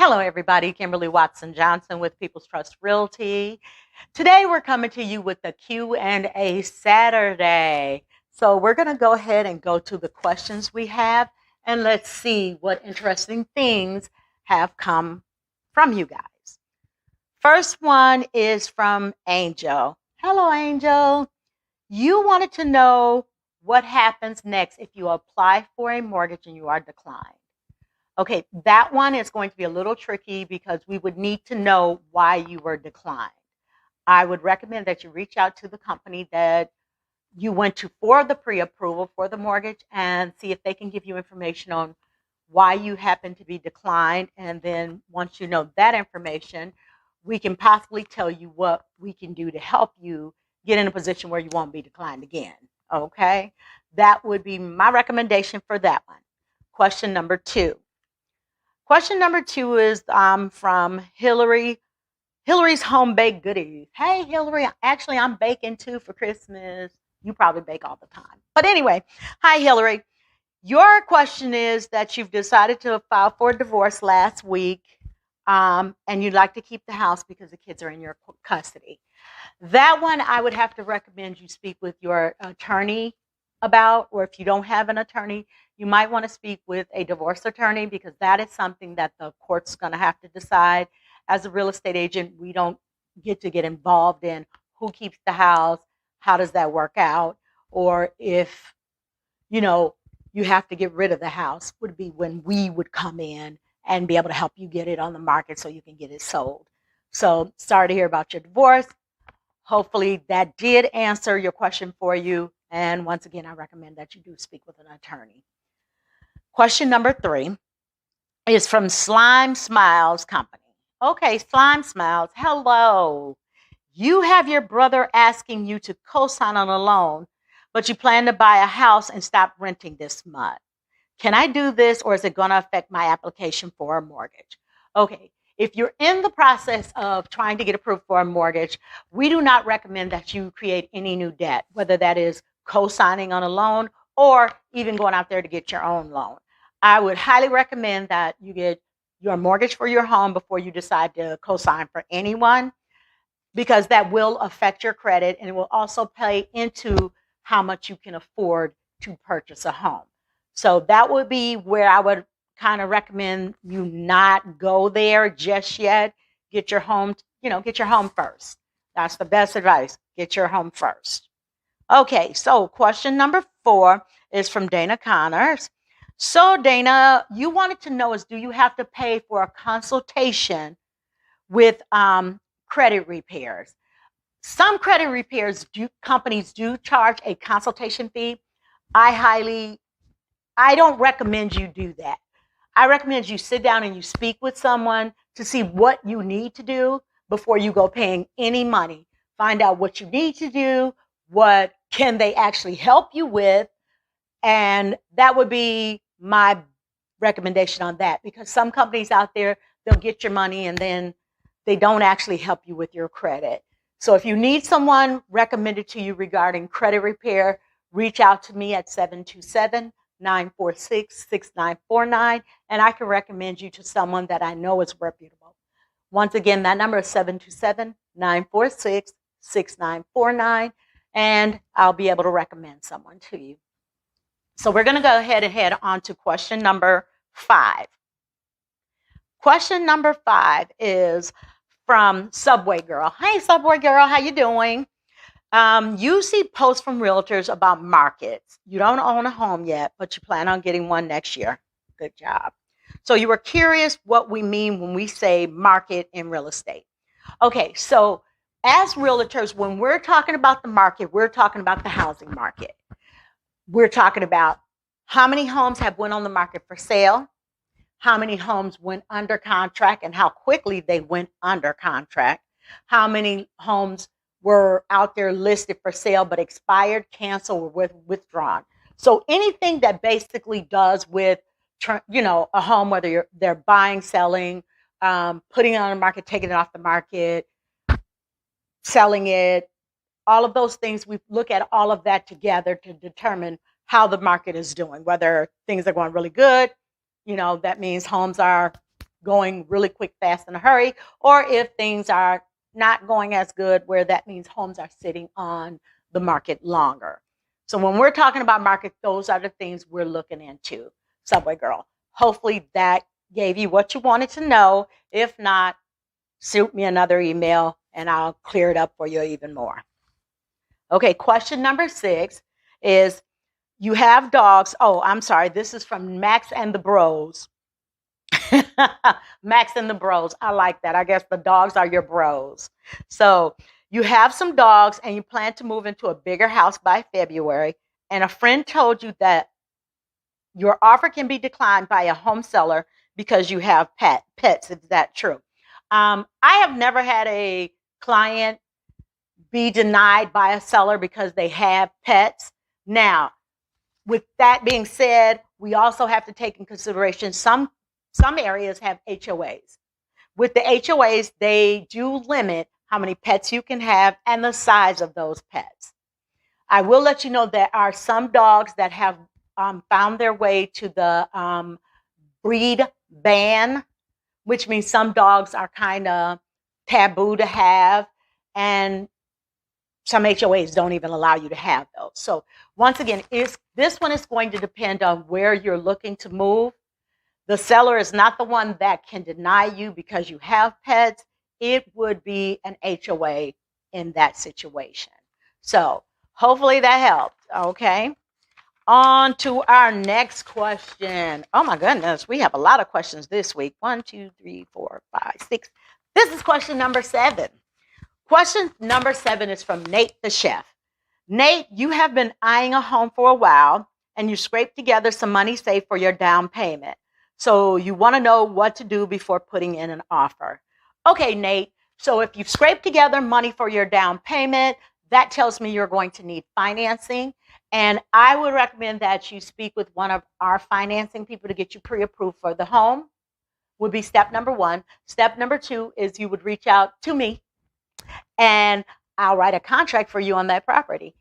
Hello, everybody. Kimberly Watson Johnson with People's Trust Realty. Today, we're coming to you with the Q&A Saturday. So we're going to go ahead and go to the questions we have, and let's see what interesting things have come from you guys. First one is from Angel. Hello, Angel. You wanted to know what happens next if you apply for a mortgage and you are declined. Okay, that one is going to be a little tricky because we would need to know why you were declined. I would recommend that you reach out to the company that you went to for the pre-approval for the mortgage and see if they can give you information on why you happen to be declined. And then once you know that information, we can possibly tell you what we can do to help you get in a position where you won't be declined again. Okay, that would be my recommendation for that one. Question number two. Question number two is from Hillary. Hillary's Home Baked Goodies. Hey, Hillary. Actually, I'm baking too for Christmas. You probably bake all the time. But anyway, hi, Hillary. Your question is that you've decided to file for a divorce last week, and you'd like to keep the house because the kids are in your custody. That one, I would have to recommend you speak with your attorney about, or if you don't have an attorney, you might want to speak with a divorce attorney because that is something that the court's going to have to decide. As a real estate agent, we don't get to get involved in who keeps the house, how does that work out, or if, you have to get rid of the house would be when we would come in and be able to help you get it on the market so you can get it sold. So sorry to hear about your divorce. Hopefully that did answer your question for you. And once again, I recommend that you do speak with an attorney. Question number three is from Slime Smiles Company. Okay, Slime Smiles, hello. You have your brother asking you to co-sign on a loan, but you plan to buy a house and stop renting this month. Can I do this, or is it going to affect my application for a mortgage? Okay, if you're in the process of trying to get approved for a mortgage, we do not recommend that you create any new debt, whether that is co-signing on a loan or even going out there to get your own loan. I would highly recommend that you get your mortgage for your home before you decide to co-sign for anyone, because that will affect your credit and it will also play into how much you can afford to purchase a home. So that would be where I would kind of recommend you not go there just yet. Get your home, get your home first. That's the best advice. Get your home first. Okay, so question number 4 is from Dana Connors. So Dana, you wanted to know is, do you have to pay for a consultation with credit repairs? Some credit repairs companies do charge a consultation fee. I don't recommend you do that. I recommend you sit down and you speak with someone to see what you need to do before you go paying any money. Find out what you need to do, what can they actually help you with, and that would be my recommendation on that, because some companies out there, they'll get your money and then they don't actually help you with your credit. So if you need someone recommended to you regarding credit repair, reach out to me at 727-946-6949, and I can recommend you to someone that I know is reputable. Once again, that number is 727-946-6949, and I'll be able to recommend someone to you. So we're going to go ahead and head on to question number 5. Question number 5 is from Subway Girl. Hey, Subway Girl, how you doing? You see posts from realtors about markets. You don't own a home yet, but you plan on getting one next year. Good job. So you were curious what we mean when we say market in real estate. Okay, so as realtors, when we're talking about the market, we're talking about the housing market. We're talking about how many homes have went on the market for sale, how many homes went under contract and how quickly they went under contract, how many homes were out there listed for sale but expired, canceled, or withdrawn. So anything that basically does with a home, whether they're buying, selling, putting it on the market, taking it off the market, selling it, all of those things, we look at all of that together to determine how the market is doing, whether things are going really good. That means homes are going really quick, fast, in a hurry, or if things are not going as good, where that means homes are sitting on the market longer. So when we're talking about market, those are the things we're looking into. Subway Girl, hopefully that gave you what you wanted to know. If not, shoot me another email and I'll clear it up for you even more. Okay, question number 6 is, you have dogs. Oh, I'm sorry. This is from Max and the Bros. Max and the Bros. I like that. I guess the dogs are your bros. So you have some dogs and you plan to move into a bigger house by February. And a friend told you that your offer can be declined by a home seller because you have pets. Is that true? I have never had a client be denied by a seller because they have pets. Now, with that being said, we also have to take in consideration some areas have HOAs. With the HOAs, they do limit how many pets you can have and the size of those pets. I will let you know there are some dogs that have found their way to the breed ban, which means some dogs are kind of taboo to have, and some HOAs don't even allow you to have those. So once again, this one is going to depend on where you're looking to move. The seller is not the one that can deny you because you have pets. It would be an HOA in that situation. So hopefully that helped. Okay. On to our next question. Oh my goodness, we have a lot of questions this week. 1, 2, 3, 4, 5, 6. This is question number 7. Question number 7 is from Nate the Chef. Nate, you have been eyeing a home for a while and you scraped together some money saved for your down payment. So you want to know what to do before putting in an offer. Okay, Nate. So if you've scraped together money for your down payment, that tells me you're going to need financing. And I would recommend that you speak with one of our financing people to get you pre-approved for the home. Would be step number 1. Step number 2 is you would reach out to me and I'll write a contract for you on that property.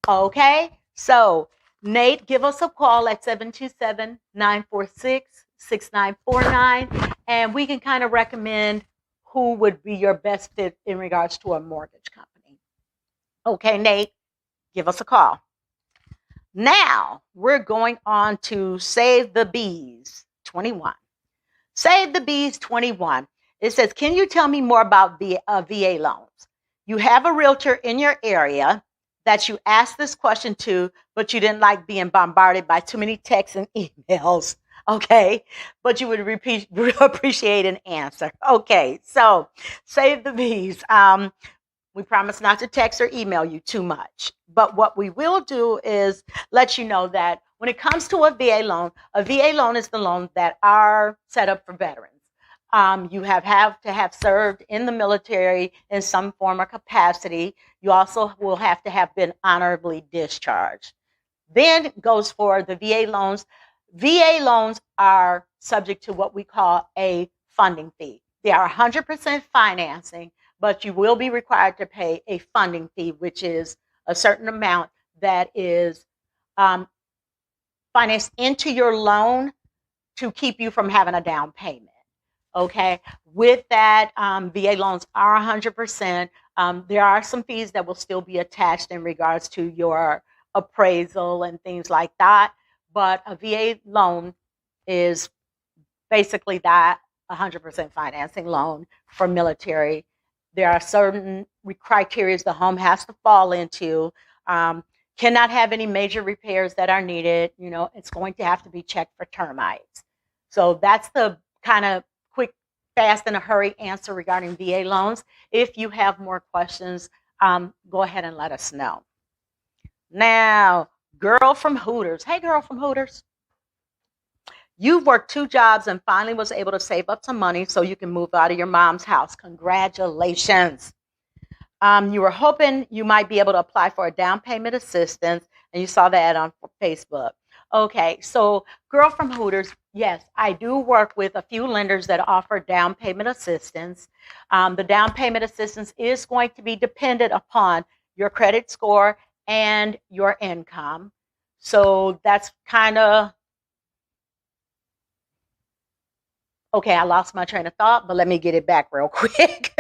Okay? So, Nate, give us a call at 727-946-6949, and we can kind of recommend who would be your best fit in regards to a mortgage company. Okay, Nate, give us a call. Now, we're going on to Save the Bees 21. Save the Bees 21. It says, can you tell me more about VA loans? You have a realtor in your area that you asked this question to, but you didn't like being bombarded by too many texts and emails. Okay, but you would appreciate an answer. Okay, so Save the Bees. We promise not to text or email you too much. But what we will do is let you know that when it comes to a VA loan is the loan that are set up for veterans. You have to have served in the military in some form or capacity. You also will have to have been honorably discharged. Then goes for the VA loans. VA loans are subject to what we call a funding fee. They are 100% financing, but you will be required to pay a funding fee, which is a certain amount that is financed into your loan to keep you from having a down payment. Okay, with that, VA loans are 100%. There are some fees that will still be attached in regards to your appraisal and things like that, but a VA loan is basically that 100% financing loan for military. There are certain criteria the home has to fall into. Cannot have any major repairs that are needed. You know, it's going to have to be checked for termites. So that's the kind of quick, fast, in a hurry answer regarding VA loans. If you have more questions, go ahead and let us know. Now, Girl from Hooters. Hey, Girl from Hooters. You've worked 2 jobs and finally was able to save up some money so you can move out of your mom's house. Congratulations. You were hoping you might be able to apply for a down payment assistance, and you saw that on Facebook. Okay, so Girl from Hooters, yes, I do work with a few lenders that offer down payment assistance. The down payment assistance is going to be dependent upon your credit score and your income. So that's kind of Okay, I lost my train of thought, but let me get it back real quick.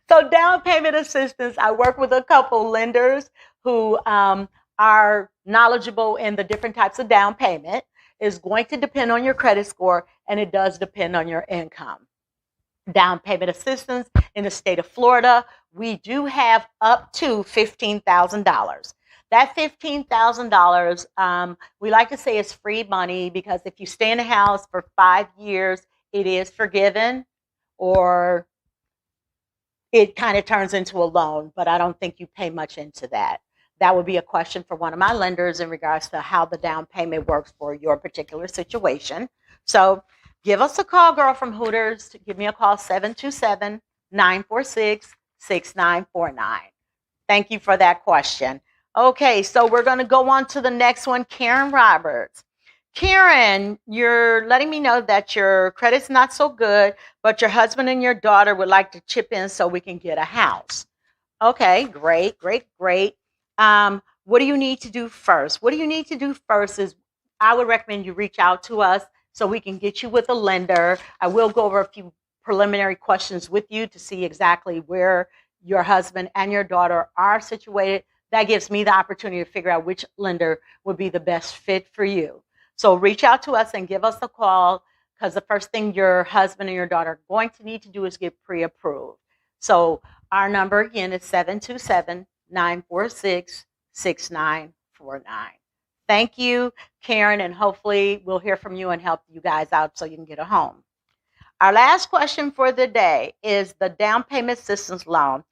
So down payment assistance, I work with a couple lenders who are knowledgeable in the different types of down payment. Is going to depend on your credit score, and it does depend on your income. Down payment assistance in the state of Florida, we do have up to $15,000. That $15,000, we like to say is free money because if you stay in a house for 5 years, it is forgiven, or it kind of turns into a loan, but I don't think you pay much into that. That would be a question for one of my lenders in regards to how the down payment works for your particular situation. So give us a call, girl from Hooters. Give me a call, 727-946-6949. Thank you for that question. Okay, so we're going to go on to the next one, Karen Roberts. Karen, you're letting me know that your credit's not so good, but your husband and your daughter would like to chip in so we can get a house. Okay, great, great, great. What do you need to do first? What do you need to do first is I would recommend you reach out to us so we can get you with a lender. I will go over a few preliminary questions with you to see exactly where your husband and your daughter are situated. That gives me the opportunity to figure out which lender would be the best fit for you. So reach out to us and give us a call, because the first thing your husband and your daughter are going to need to do is get pre-approved. So our number again is 727-946-6949. Thank you, Karen, and hopefully we'll hear from you and help you guys out so you can get a home. Our last question for the day is the down payment assistance loan.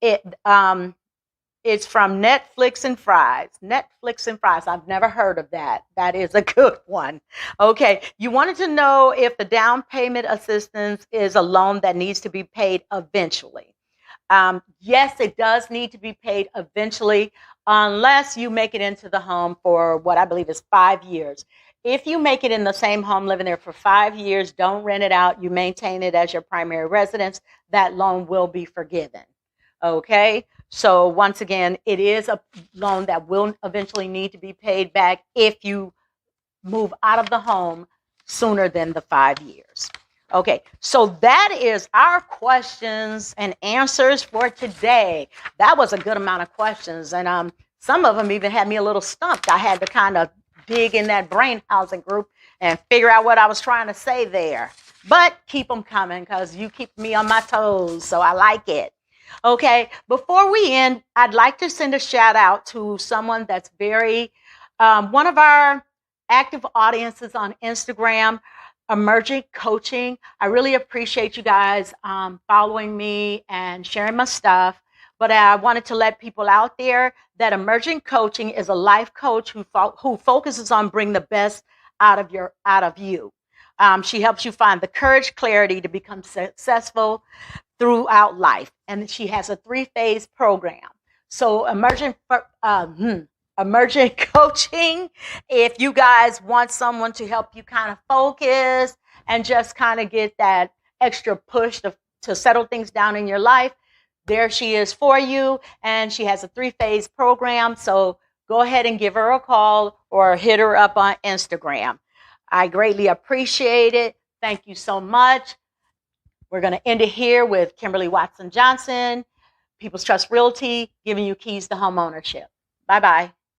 It's from Netflix and Fries. Netflix and Fries. I've never heard of that. That is a good one. Okay. You wanted to know if the down payment assistance is a loan that needs to be paid eventually. Yes, it does need to be paid eventually, unless you make it into the home for what I believe is 5 years. If you make it in the same home, living there for 5 years, don't rent it out, you maintain it as your primary residence, that loan will be forgiven. Okay. So once again, it is a loan that will eventually need to be paid back if you move out of the home sooner than the 5 years. Okay, so that is our questions and answers for today. That was a good amount of questions, and some of them even had me a little stumped. I had to kind of dig in that brain housing group and figure out what I was trying to say there. But keep them coming, because you keep me on my toes, so I like it. Okay, before we end, I'd like to send a shout out to someone that's one of our active audiences on Instagram, Emergent Coaching. I really appreciate you guys following me and sharing my stuff. But I wanted to let people out there that Emergent Coaching is a life coach who focuses on bringing the best out of you. She helps you find the courage, clarity to become successful throughout life. And she has a 3-phase program. So Emergent Coaching, if you guys want someone to help you kind of focus and just kind of get that extra push to settle things down in your life, there she is for you. And she has a 3-phase program. So go ahead and give her a call or hit her up on Instagram. I greatly appreciate it. Thank you so much. We're going to end it here with Kimberly Watson Johnson, People's Trust Realty, giving you keys to home ownership. Bye-bye.